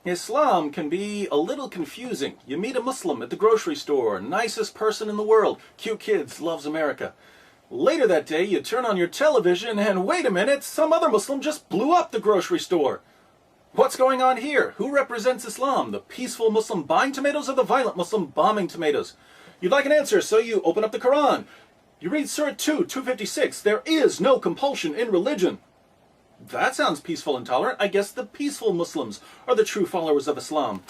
Islam can be a little confusing. You meet a Muslim at the grocery store, nicest person in the world, cute kids, loves America. Later that day, you turn on your television and wait a minute, some other Muslim just blew up the grocery store. What's going on here? Who represents Islam? The peaceful Muslim buying tomatoes or the violent Muslim bombing tomatoes? You'd like an answer, so you open up the Quran. You read Surah 2, 256, there is no compulsion in religion. That sounds peaceful and tolerant. I guess the peaceful Muslims are the true followers of Islam.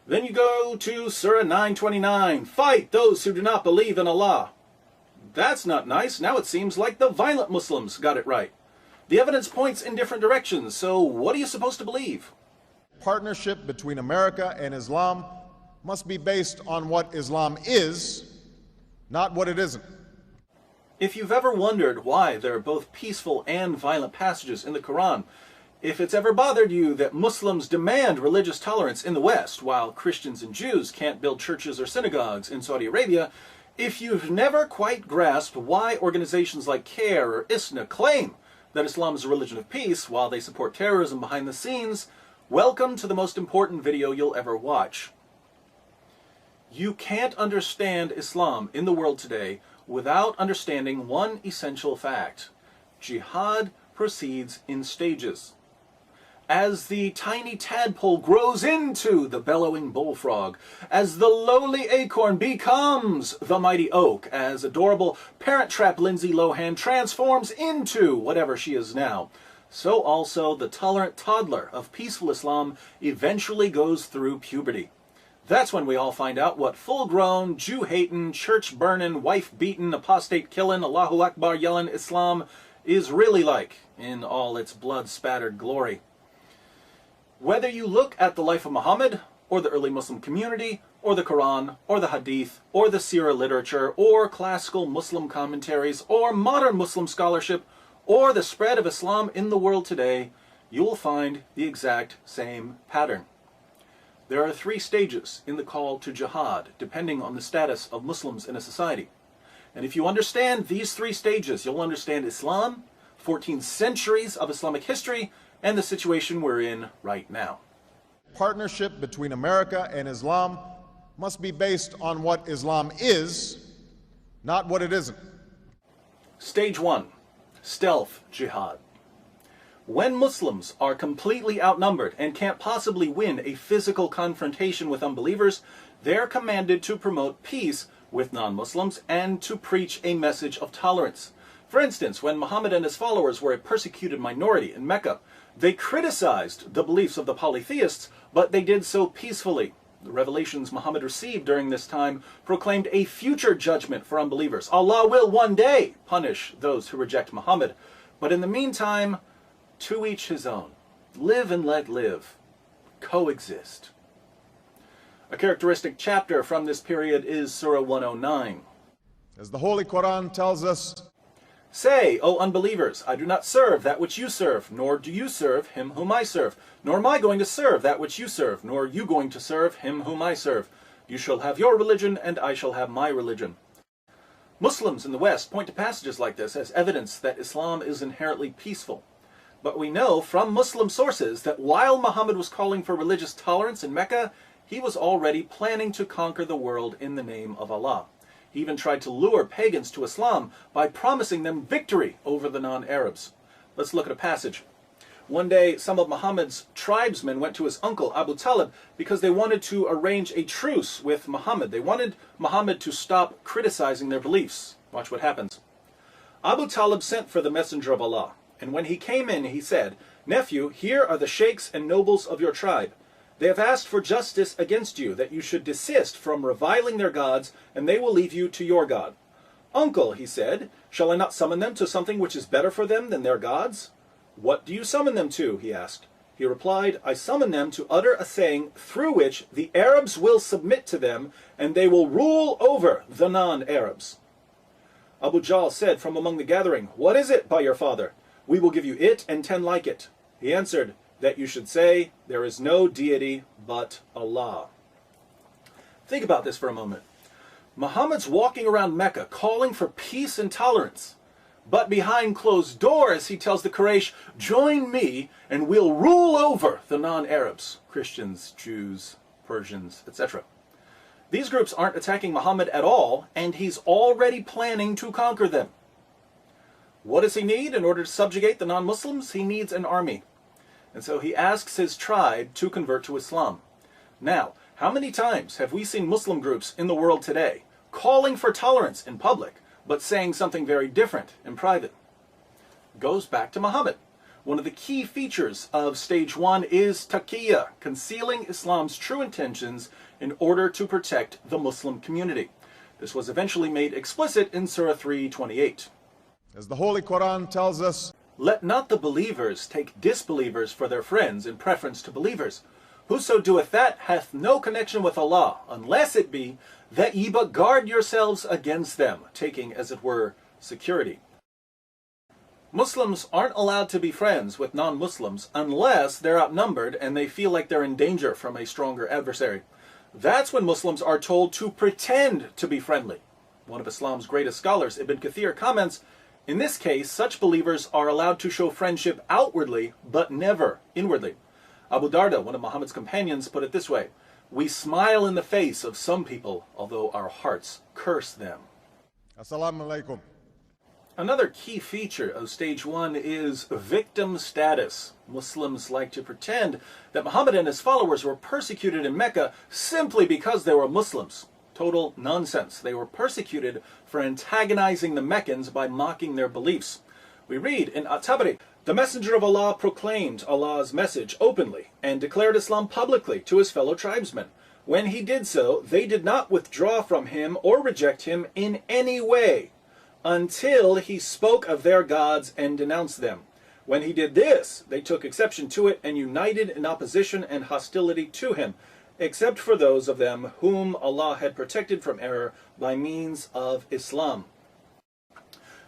Then you go to Surah 929, fight those who do not believe in Allah. That's not nice. Now it seems like the violent Muslims got it right. The evidence points in different directions, so what are you supposed to believe? Partnership between America and Islam must be based on what Islam is, not what it isn't. If you've ever wondered why there are both peaceful and violent passages in the Quran, if it's ever bothered you that Muslims demand religious tolerance in the West while Christians and Jews can't build churches or synagogues in Saudi Arabia, if you've never quite grasped why organizations like CARE or ISNA claim that Islam is a religion of peace while they support terrorism behind the scenes, welcome to the most important video you'll ever watch. You can't understand Islam in the world today without understanding one essential fact. Jihad proceeds in stages. As the tiny tadpole grows into the bellowing bullfrog, as the lowly acorn becomes the mighty oak, as adorable Parent Trap Lindsay Lohan transforms into whatever she is now, so also the tolerant toddler of peaceful Islam eventually goes through puberty. That's when we all find out what full-grown, Jew-hating, church-burning, wife-beating, apostate-killing, Allahu Akbar yelling Islam is really like in all its blood-spattered glory. Whether you look at the life of Muhammad, or the early Muslim community, or the Quran, or the Hadith, or the Sirah literature, or classical Muslim commentaries, or modern Muslim scholarship, or the spread of Islam in the world today, you will find the exact same pattern. There are 3 stages in the call to jihad, depending on the status of Muslims in a society. And if you understand these 3 stages, you'll understand Islam, 14 centuries of Islamic history, and the situation we're in right now. Partnership between America and Islam must be based on what Islam is, not what it isn't. Stage 1. Stealth jihad. When Muslims are completely outnumbered and can't possibly win a physical confrontation with unbelievers, they're commanded to promote peace with non-Muslims and to preach a message of tolerance. For instance, when Muhammad and his followers were a persecuted minority in Mecca, they criticized the beliefs of the polytheists, but they did so peacefully. The revelations Muhammad received during this time proclaimed a future judgment for unbelievers. Allah will one day punish those who reject Muhammad. But in the meantime, to each his own. Live and let live. Coexist. A characteristic chapter from this period is Surah 109. As the Holy Quran tells us, say, O unbelievers, I do not serve that which you serve, nor do you serve him whom I serve, nor am I going to serve that which you serve, nor are you going to serve him whom I serve. You shall have your religion, and I shall have my religion. Muslims in the West point to passages like this as evidence that Islam is inherently peaceful. But we know from Muslim sources that while Muhammad was calling for religious tolerance in Mecca, he was already planning to conquer the world in the name of Allah. He even tried to lure pagans to Islam by promising them victory over the non-Arabs. Let's look at a passage. One day, some of Muhammad's tribesmen went to his uncle Abu Talib because they wanted to arrange a truce with Muhammad. They wanted Muhammad to stop criticizing their beliefs. Watch what happens. Abu Talib sent for the messenger of Allah, and when he came in, he said, Nephew, here are the sheikhs and nobles of your tribe. They have asked for justice against you, that you should desist from reviling their gods, and they will leave you to your God. Uncle, he said, shall I not summon them to something which is better for them than their gods? What do you summon them to? He asked. He replied, I summon them to utter a saying through which the Arabs will submit to them, and they will rule over the non-Arabs. Abu Jahl said from among the gathering, What is it, by your father? We will give you it and 10 like it. He answered, that you should say, there is no deity but Allah. Think about this for a moment. Muhammad's walking around Mecca calling for peace and tolerance. But behind closed doors, he tells the Quraysh, join me and we'll rule over the non-Arabs, Christians, Jews, Persians, etc. These groups aren't attacking Muhammad at all, and he's already planning to conquer them. What does he need in order to subjugate the non-Muslims? He needs an army. And so he asks his tribe to convert to Islam. Now, how many times have we seen Muslim groups in the world today calling for tolerance in public, but saying something very different in private? Goes back to Muhammad. One of the key features of stage 1 is taqiyya, concealing Islam's true intentions in order to protect the Muslim community. This was eventually made explicit in Surah 3:28. As the Holy Quran tells us, let not the believers take disbelievers for their friends in preference to believers. Whoso doeth that hath no connection with Allah, unless it be that ye but guard yourselves against them, taking, as it were, security. Muslims aren't allowed to be friends with non-Muslims unless they're outnumbered and they feel like they're in danger from a stronger adversary. That's when Muslims are told to pretend to be friendly. One of Islam's greatest scholars, Ibn Kathir, comments, in this case, such believers are allowed to show friendship outwardly, but never inwardly. Abu Darda, one of Muhammad's companions, put it this way, we smile in the face of some people, although our hearts curse them. Assalamu alaikum. Another key feature of stage 1 is victim status. Muslims like to pretend that Muhammad and his followers were persecuted in Mecca simply because they were Muslims. Total nonsense. They were persecuted for antagonizing the Meccans by mocking their beliefs. We read in At-Tabari, the Messenger of Allah proclaimed Allah's message openly and declared Islam publicly to his fellow tribesmen. When he did so, they did not withdraw from him or reject him in any way until he spoke of their gods and denounced them. When he did this, they took exception to it and united in opposition and hostility to him, except for those of them whom Allah had protected from error by means of Islam.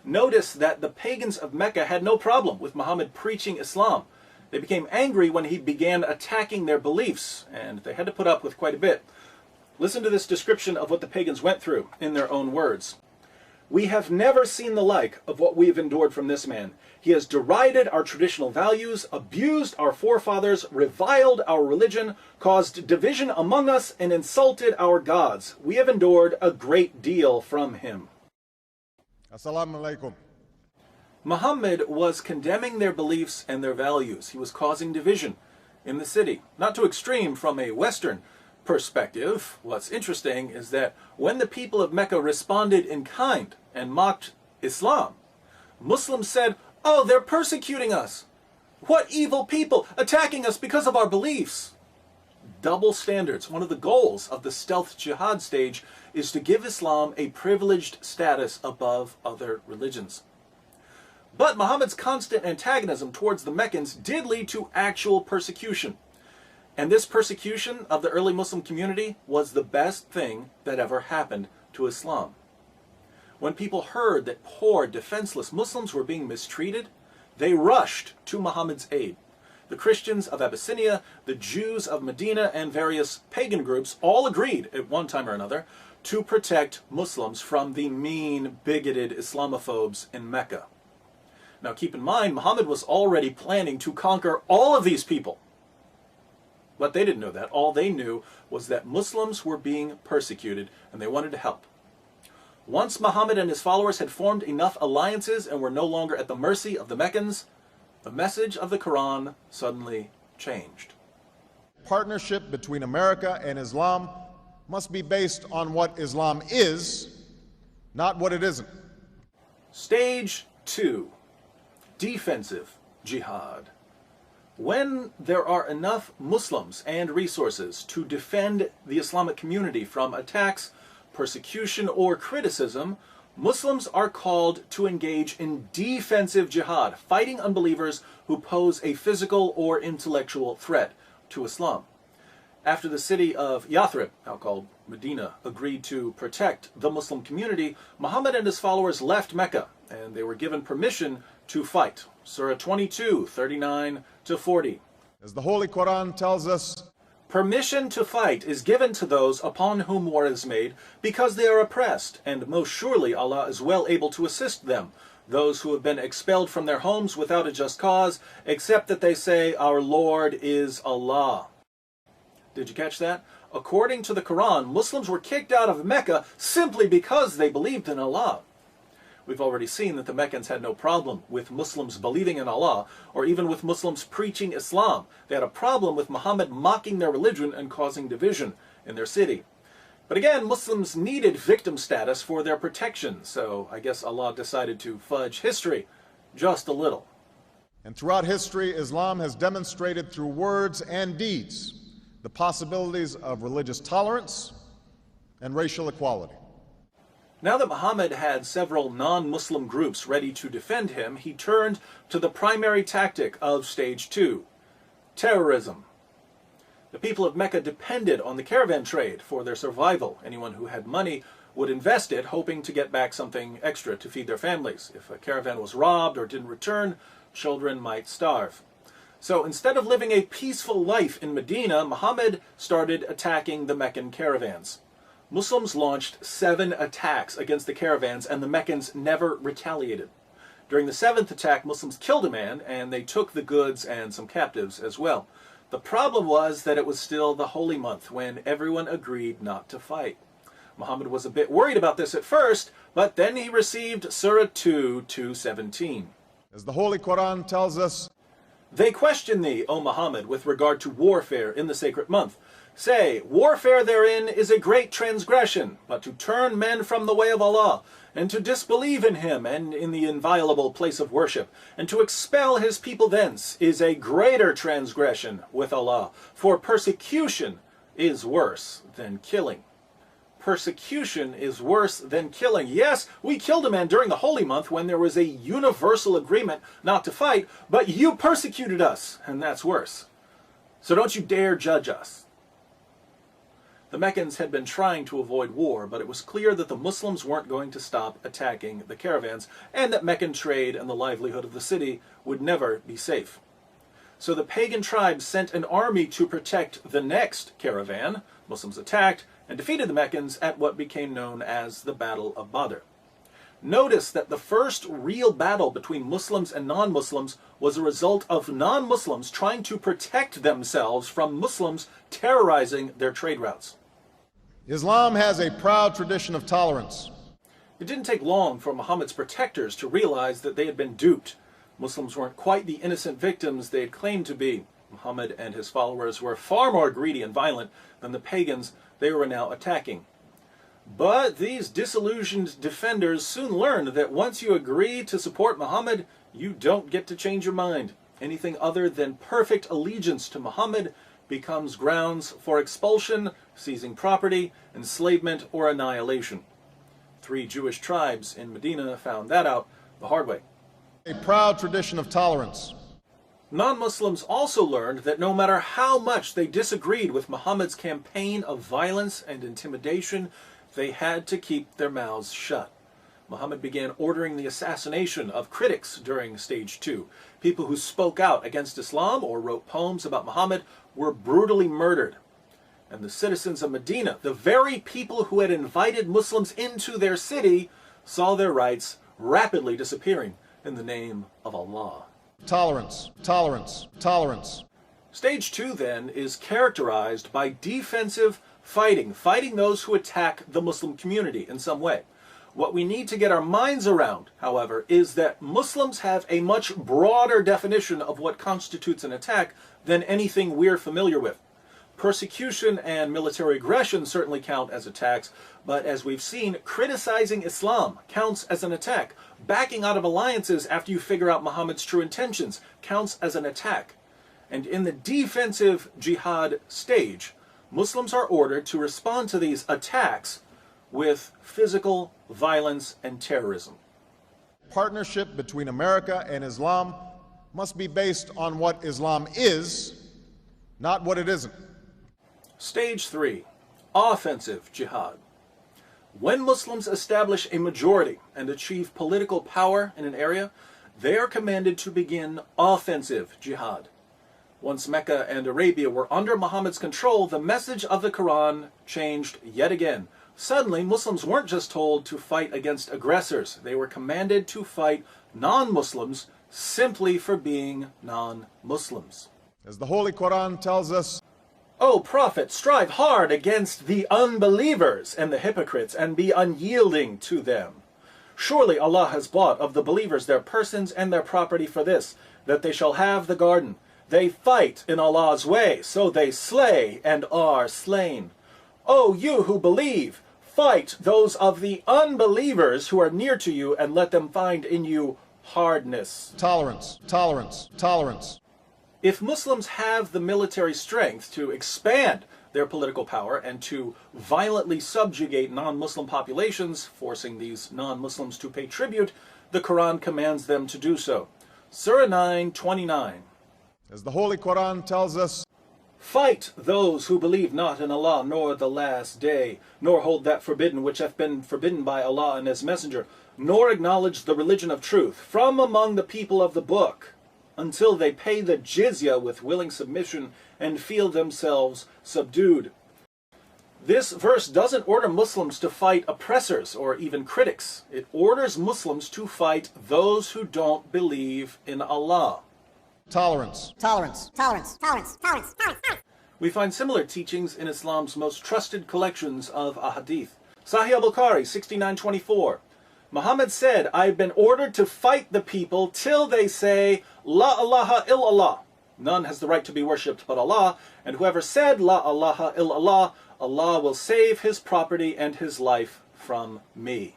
Notice that the pagans of Mecca had no problem with Muhammad preaching Islam. They became angry when he began attacking their beliefs, and they had to put up with quite a bit. Listen to this description of what the pagans went through in their own words. We have never seen the like of what we have endured from this man. He has derided our traditional values, abused our forefathers, reviled our religion, caused division among us, and insulted our gods. We have endured a great deal from him. Assalamu alaikum. Muhammad was condemning their beliefs and their values. He was causing division in the city. Not too extreme from a Western perspective. What's interesting is that when the people of Mecca responded in kind and mocked Islam, Muslims said, oh, they're persecuting us. What evil people attacking us because of our beliefs. Double standards. One of the goals of the stealth jihad stage is to give Islam a privileged status above other religions. But Muhammad's constant antagonism towards the Meccans did lead to actual persecution. And this persecution of the early Muslim community was the best thing that ever happened to Islam. When people heard that poor, defenseless Muslims were being mistreated, they rushed to Muhammad's aid. The Christians of Abyssinia, the Jews of Medina, and various pagan groups all agreed at one time or another to protect Muslims from the mean, bigoted Islamophobes in Mecca. Now keep in mind, Muhammad was already planning to conquer all of these people. But they didn't know that. All they knew was that Muslims were being persecuted and they wanted to help. Once Muhammad and his followers had formed enough alliances and were no longer at the mercy of the Meccans, the message of the Quran suddenly changed. Partnership between America and Islam must be based on what Islam is, not what it isn't. Stage 2. Defensive jihad. When there are enough Muslims and resources to defend the Islamic community from attacks, persecution, or criticism, Muslims are called to engage in defensive jihad, fighting unbelievers who pose a physical or intellectual threat to Islam. After the city of Yathrib, now called Medina, agreed to protect the Muslim community, Muhammad and his followers left Mecca, and they were given permission to fight. Surah 22, 39 to 40. As the Holy Quran tells us, Permission to fight is given to those upon whom war is made because they are oppressed, and most surely Allah is well able to assist them, those who have been expelled from their homes without a just cause, except that they say, "Our Lord is Allah." Did you catch that? According to the Quran, Muslims were kicked out of Mecca simply because they believed in Allah. We've already seen that the Meccans had no problem with Muslims believing in Allah, or even with Muslims preaching Islam. They had a problem with Muhammad mocking their religion and causing division in their city. But again, Muslims needed victim status for their protection, so I guess Allah decided to fudge history just a little. And throughout history, Islam has demonstrated through words and deeds the possibilities of religious tolerance and racial equality. Now that Muhammad had several non-Muslim groups ready to defend him, he turned to the primary tactic of stage 2, terrorism. The people of Mecca depended on the caravan trade for their survival. Anyone who had money would invest it, hoping to get back something extra to feed their families. If a caravan was robbed or didn't return, children might starve. So instead of living a peaceful life in Medina, Muhammad started attacking the Meccan caravans. Muslims launched 7 attacks against the caravans, and the Meccans never retaliated. During the 7th attack, Muslims killed a man, and they took the goods and some captives as well. The problem was that it was still the holy month when everyone agreed not to fight. Muhammad was a bit worried about this at first, but then he received Surah 2:17. As the Holy Quran tells us, "They question thee, O Muhammad, with regard to warfare in the sacred month. Say, warfare therein is a great transgression, but to turn men from the way of Allah, and to disbelieve in Him and in the inviolable place of worship, and to expel His people thence, is a greater transgression with Allah, for persecution is worse than killing." Persecution is worse than killing. Yes, we killed a man during the holy month when there was a universal agreement not to fight, but you persecuted us, and that's worse. So don't you dare judge us. The Meccans had been trying to avoid war, but it was clear that the Muslims weren't going to stop attacking the caravans, and that Meccan trade and the livelihood of the city would never be safe. So the pagan tribes sent an army to protect the next caravan. Muslims attacked and defeated the Meccans at what became known as the Battle of Badr. Notice that the first real battle between Muslims and non-Muslims was a result of non-Muslims trying to protect themselves from Muslims terrorizing their trade routes. Islam has a proud tradition of tolerance. It didn't take long for Muhammad's protectors to realize that they had been duped. Muslims weren't quite the innocent victims they had claimed to be. Muhammad and his followers were far more greedy and violent than the pagans they were now attacking. But these disillusioned defenders soon learned that once you agree to support Muhammad, you don't get to change your mind. Anything other than perfect allegiance to Muhammad becomes grounds for expulsion, seizing property, enslavement, or annihilation. 3 Jewish tribes in Medina found that out the hard way. A proud tradition of tolerance. Non-Muslims also learned that no matter how much they disagreed with Muhammad's campaign of violence and intimidation, they had to keep their mouths shut. Muhammad began ordering the assassination of critics during stage 2. People who spoke out against Islam or wrote poems about Muhammad were brutally murdered. And the citizens of Medina, the very people who had invited Muslims into their city, saw their rights rapidly disappearing in the name of Allah. Tolerance, tolerance, tolerance. Stage 2, then, is characterized by defensive fighting those who attack the Muslim community in some way. What we need to get our minds around, however, is that Muslims have a much broader definition of what constitutes an attack than anything we're familiar with. Persecution and military aggression certainly count as attacks, but as we've seen, criticizing Islam counts as an attack. Backing out of alliances after you figure out Muhammad's true intentions counts as an attack. And in the defensive jihad stage, Muslims are ordered to respond to these attacks with physical violence and terrorism. Partnership between America and Islam must be based on what Islam is, not what it isn't. Stage 3, offensive jihad. When Muslims establish a majority and achieve political power in an area, they are commanded to begin offensive jihad. Once Mecca and Arabia were under Muhammad's control, the message of the Quran changed yet again. Suddenly, Muslims weren't just told to fight against aggressors. They were commanded to fight non-Muslims simply for being non-Muslims. As the Holy Quran tells us, O Prophet, strive hard against the unbelievers and the hypocrites, and be unyielding to them. Surely Allah has bought of the believers their persons and their property for this, that they shall have the garden. They fight in Allah's way, so they slay and are slain. O you who believe, fight those of the unbelievers who are near to you, and let them find in you hardness. tolerance, tolerance, tolerance. If Muslims have the military strength to expand their political power and to violently subjugate non-Muslim populations, forcing these non-Muslims to pay tribute, the Quran commands them to do so. Surah 9:29. As the Holy Quran tells us, Fight those who believe not in Allah nor the last day, nor hold that forbidden which hath been forbidden by Allah and His Messenger, nor acknowledge the religion of truth from among the people of the book, until they pay the jizya with willing submission and feel themselves subdued. This verse doesn't order Muslims to fight oppressors or even critics. It orders Muslims to fight those who don't believe in Allah. tolerance, Tolerance, tolerance, tolerance, tolerance, tolerance. We find similar teachings in Islam's most trusted collections of ahadith. Sahih al-Bukhari 69:24. Muhammad said, I've been ordered to fight the people till they say, La ilaha illallah. None has the right to be worshipped but Allah, and whoever said, La ilaha illallah, Allah will save his property and his life from me.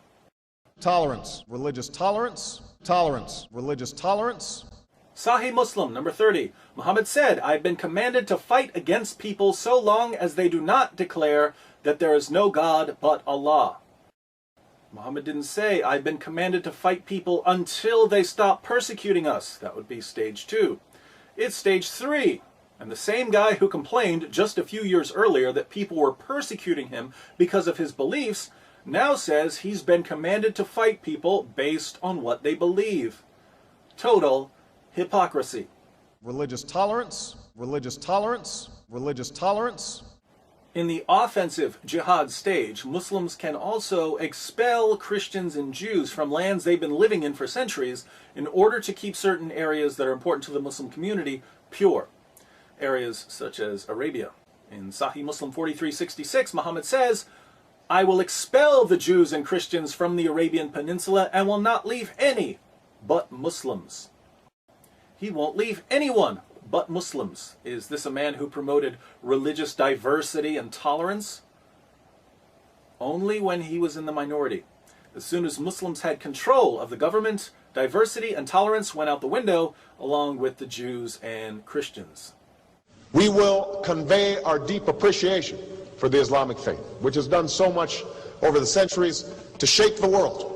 tolerance, religious tolerance, tolerance, religious tolerance. Sahih Muslim, number 30. Muhammad said, I've been commanded to fight against people so long as they do not declare that there is no God but Allah. Muhammad didn't say, I've been commanded to fight people until they stop persecuting us. That would be stage 2. It's stage 3. And the same guy who complained just a few years earlier that people were persecuting him because of his beliefs now says he's been commanded to fight people based on what they believe. Total hypocrisy. Religious tolerance, religious tolerance, religious tolerance. In the offensive jihad stage, Muslims can also expel Christians and Jews from lands they've been living in for centuries in order to keep certain areas that are important to the Muslim community pure. Areas such as Arabia. In Sahih Muslim 43:66, Muhammad says, I will expel the Jews and Christians from the Arabian Peninsula and will not leave any but Muslims. He won't leave anyone but Muslims. Is this a man who promoted religious diversity and tolerance? Only when he was in the minority. As soon as Muslims had control of the government, diversity and tolerance went out the window, along with the Jews and Christians. We will convey our deep appreciation for the Islamic faith, which has done so much over the centuries to shape the world.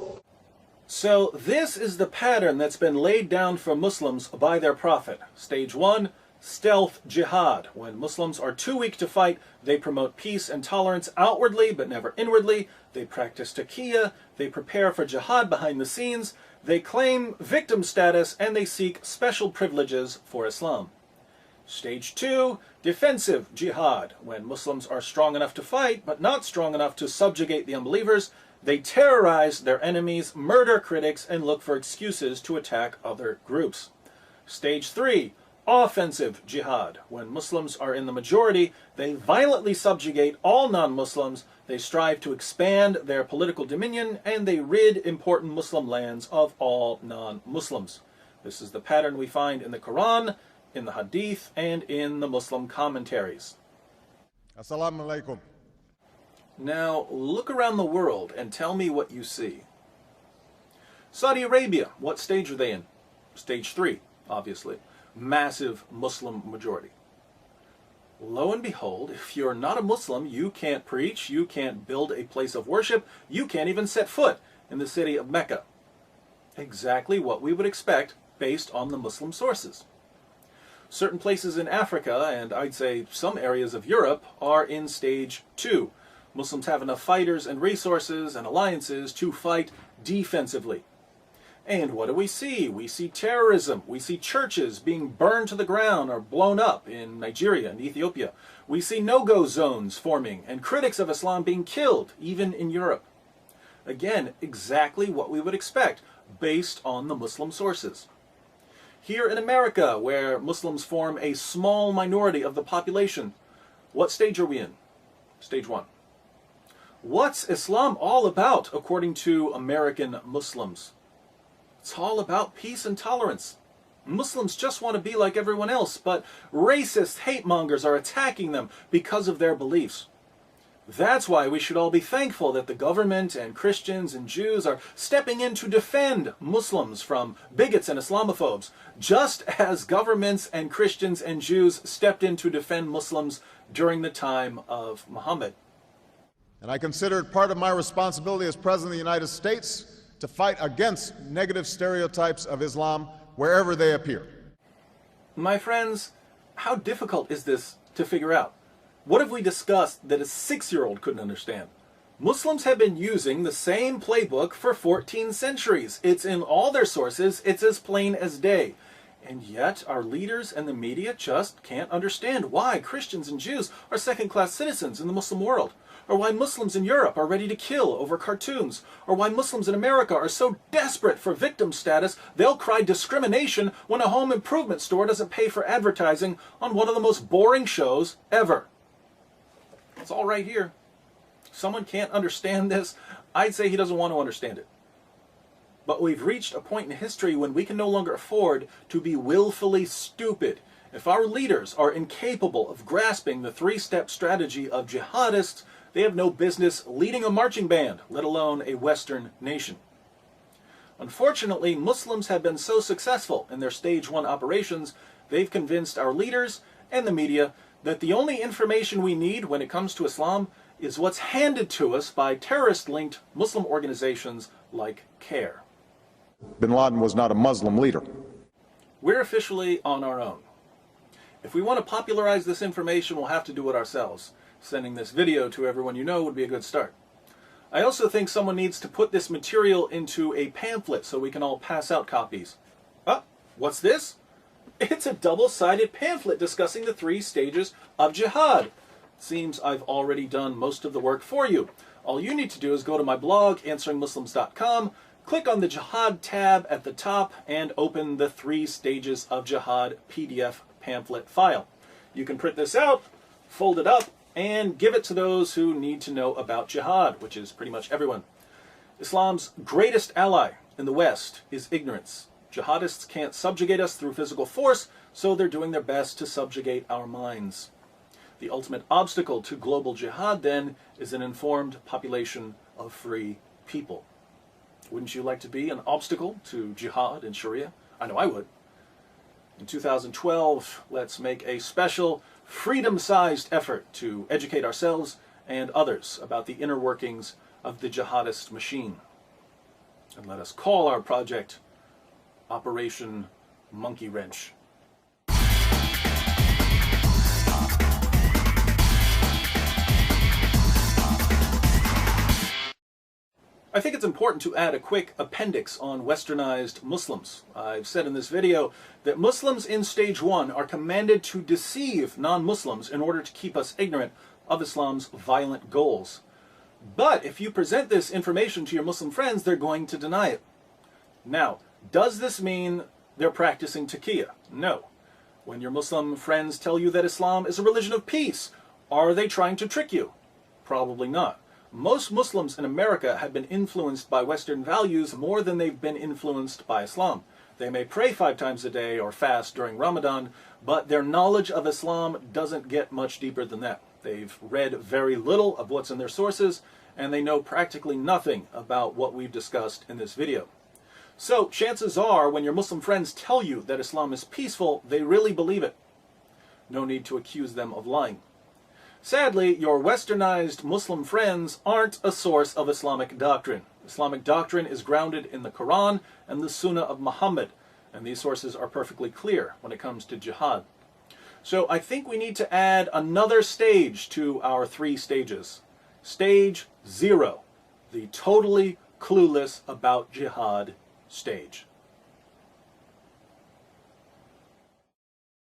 So this is the pattern that's been laid down for Muslims by their prophet. Stage 1, stealth jihad. When Muslims are too weak to fight, they promote peace and tolerance outwardly but never inwardly. They practice taqiyya, they prepare for jihad behind the scenes, they claim victim status, and they seek special privileges for Islam. Stage 2, defensive jihad. When Muslims are strong enough to fight but not strong enough to subjugate the unbelievers, they terrorize their enemies, murder critics, and look for excuses to attack other groups. Stage 3, offensive jihad. When Muslims are in the majority, they violently subjugate all non-Muslims, they strive to expand their political dominion, and they rid important Muslim lands of all non-Muslims. This is the pattern we find in the Quran, in the Hadith, and in the Muslim commentaries. Assalamu alaikum. Now, look around the world and tell me what you see. Saudi Arabia, what stage are they in? Stage 3, obviously. Massive Muslim majority. Lo and behold, if you're not a Muslim, you can't preach, you can't build a place of worship, you can't even set foot in the city of Mecca. Exactly what we would expect based on the Muslim sources. Certain places in Africa, and I'd say some areas of Europe, are in stage 2. Muslims have enough fighters and resources and alliances to fight defensively. And what do? We see terrorism. We see churches being burned to the ground or blown up in Nigeria and Ethiopia. We see no-go zones forming and critics of Islam being killed, even in Europe. Again, exactly what we would expect based on the Muslim sources. Here in America, where Muslims form a small minority of the population, what stage are we in? Stage 1. What's Islam all about, according to American Muslims? It's all about peace and tolerance. Muslims just want to be like everyone else, but racist hate mongers are attacking them because of their beliefs. That's why we should all be thankful that the government and Christians and Jews are stepping in to defend Muslims from bigots and Islamophobes, just as governments and Christians and Jews stepped in to defend Muslims during the time of Muhammad. And I consider it part of my responsibility as President of the United States to fight against negative stereotypes of Islam wherever they appear. My friends, how difficult is this to figure out? What have we discussed that a 6-year-old couldn't understand? Muslims have been using the same playbook for 14 centuries. It's in all their sources. It's as plain as day. And yet our leaders and the media just can't understand why Christians and Jews are second-class citizens in the Muslim world, or why Muslims in Europe are ready to kill over cartoons, or why Muslims in America are so desperate for victim status they'll cry discrimination when a home improvement store doesn't pay for advertising on one of the most boring shows ever. It's all right here. Someone can't understand this, I'd say he doesn't want to understand it. But we've reached a point in history when we can no longer afford to be willfully stupid. If our leaders are incapable of grasping the 3-step strategy of jihadists, they have no business leading a marching band, let alone a Western nation. Unfortunately, Muslims have been so successful in their stage 1 operations, they've convinced our leaders and the media that the only information we need when it comes to Islam is what's handed to us by terrorist-linked Muslim organizations like CARE. Bin Laden was not a Muslim leader. We're officially on our own. If we want to popularize this information, we'll have to do it ourselves. Sending this video to everyone you know would be a good start. I also think someone needs to put this material into a pamphlet so we can all pass out copies. What's this? It's a double-sided pamphlet discussing the 3 stages of jihad. Seems I've already done most of the work for you. All you need to do is go to my blog, answeringmuslims.com, click on the Jihad tab at the top, and open the 3 stages of jihad PDF pamphlet file. You can print this out, fold it up, and give it to those who need to know about jihad, which is pretty much everyone. Islam's greatest ally in the West is ignorance. Jihadists can't subjugate us through physical force, so they're doing their best to subjugate our minds. The ultimate obstacle to global jihad, then, is an informed population of free people. Wouldn't you like to be an obstacle to jihad in Sharia? I know I would. In 2012, let's make a special, freedom-sized effort to educate ourselves and others about the inner workings of the jihadist machine. And let us call our project Operation Monkey Wrench. I think it's important to add a quick appendix on westernized Muslims. I've said in this video that Muslims in stage 1 are commanded to deceive non-Muslims in order to keep us ignorant of Islam's violent goals. But if you present this information to your Muslim friends, they're going to deny it. Now, does this mean they're practicing taqiyya? No. When your Muslim friends tell you that Islam is a religion of peace, are they trying to trick you? Probably not. Most Muslims in America have been influenced by Western values more than they've been influenced by Islam. They may pray 5 times a day or fast during Ramadan, but their knowledge of Islam doesn't get much deeper than that. They've read very little of what's in their sources, and they know practically nothing about what we've discussed in this video. So chances are, when your Muslim friends tell you that Islam is peaceful, they really believe it. No need to accuse them of lying. Sadly, your westernized Muslim friends aren't a source of Islamic doctrine. Islamic doctrine is grounded in the Quran and the Sunnah of Muhammad, and these sources are perfectly clear when it comes to jihad. So I think we need to add another stage to our 3 stages. Stage 0, the totally clueless about jihad stage.